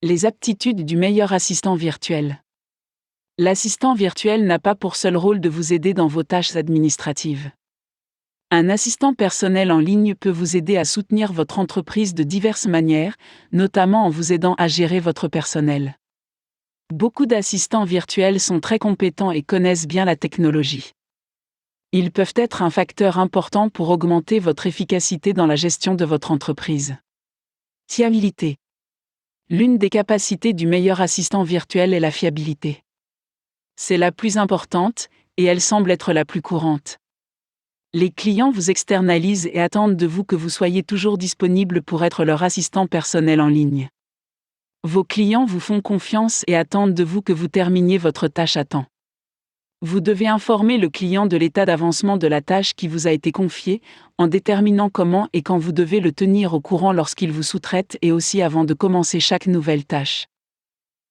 Les aptitudes du meilleur assistant virtuel. L'assistant virtuel n'a pas pour seul rôle de vous aider dans vos tâches administratives. Un assistant personnel en ligne peut vous aider à soutenir votre entreprise de diverses manières, notamment en vous aidant à gérer votre personnel. Beaucoup d'assistants virtuels sont très compétents et connaissent bien la technologie. Ils peuvent être un facteur important pour augmenter votre efficacité dans la gestion de votre entreprise. Fiabilité. L'une des capacités du meilleur assistant virtuel est la fiabilité. C'est la plus importante, et elle semble être la plus courante. Les clients vous externalisent et attendent de vous que vous soyez toujours disponible pour être leur assistant personnel en ligne. Vos clients vous font confiance et attendent de vous que vous terminiez votre tâche à temps. Vous devez informer le client de l'état d'avancement de la tâche qui vous a été confiée, en déterminant comment et quand vous devez le tenir au courant lorsqu'il vous sous-traite et aussi avant de commencer chaque nouvelle tâche.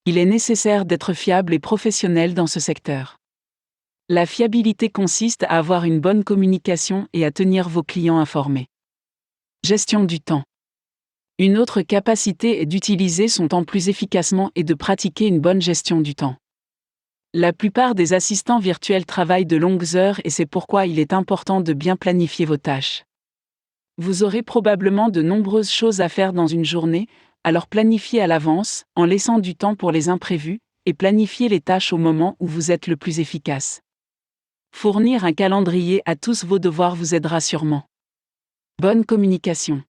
Il est nécessaire d'être fiable et professionnel dans ce secteur. La fiabilité consiste à avoir une bonne communication et à tenir vos clients informés. Gestion du temps. Une autre capacité est d'utiliser son temps plus efficacement et de pratiquer une bonne gestion du temps. La plupart des assistants virtuels travaillent de longues heures et c'est pourquoi il est important de bien planifier vos tâches. Vous aurez probablement de nombreuses choses à faire dans une journée, alors planifiez à l'avance, en laissant du temps pour les imprévus, et planifiez les tâches au moment où vous êtes le plus efficace. Fournir un calendrier à tous vos devoirs vous aidera sûrement. Bonne communication.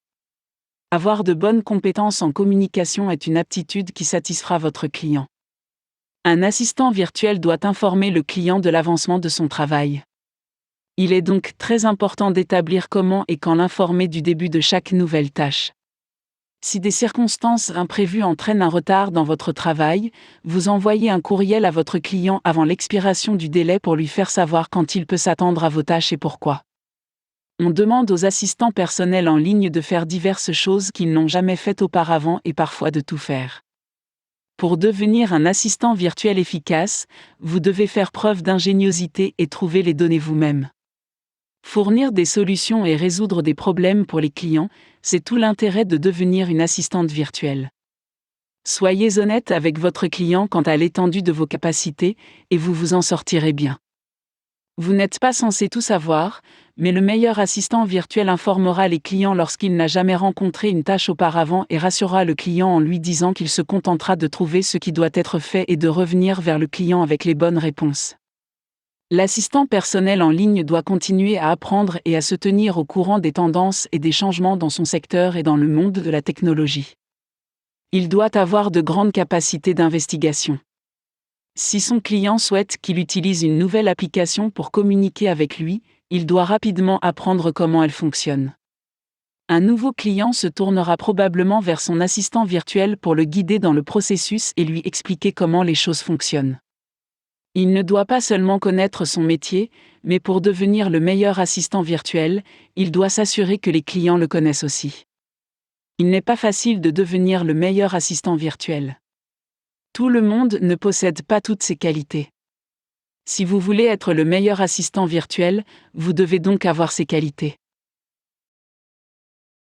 Avoir de bonnes compétences en communication est une aptitude qui satisfera votre client. Un assistant virtuel doit informer le client de l'avancement de son travail. Il est donc très important d'établir comment et quand l'informer du début de chaque nouvelle tâche. Si des circonstances imprévues entraînent un retard dans votre travail, vous envoyez un courriel à votre client avant l'expiration du délai pour lui faire savoir quand il peut s'attendre à vos tâches et pourquoi. On demande aux assistants personnels en ligne de faire diverses choses qu'ils n'ont jamais faites auparavant et parfois de tout faire. Pour devenir un assistant virtuel efficace, vous devez faire preuve d'ingéniosité et trouver les données vous-même. Fournir des solutions et résoudre des problèmes pour les clients, c'est tout l'intérêt de devenir une assistante virtuelle. Soyez honnête avec votre client quant à l'étendue de vos capacités, et vous vous en sortirez bien. Vous n'êtes pas censé tout savoir, mais le meilleur assistant virtuel informera les clients lorsqu'il n'a jamais rencontré une tâche auparavant et rassurera le client en lui disant qu'il se contentera de trouver ce qui doit être fait et de revenir vers le client avec les bonnes réponses. L'assistant personnel en ligne doit continuer à apprendre et à se tenir au courant des tendances et des changements dans son secteur et dans le monde de la technologie. Il doit avoir de grandes capacités d'investigation. Si son client souhaite qu'il utilise une nouvelle application pour communiquer avec lui, il doit rapidement apprendre comment elle fonctionne. Un nouveau client se tournera probablement vers son assistant virtuel pour le guider dans le processus et lui expliquer comment les choses fonctionnent. Il ne doit pas seulement connaître son métier, mais pour devenir le meilleur assistant virtuel, il doit s'assurer que les clients le connaissent aussi. Il n'est pas facile de devenir le meilleur assistant virtuel. Tout le monde ne possède pas toutes ces qualités. Si vous voulez être le meilleur assistant virtuel, vous devez donc avoir ces qualités.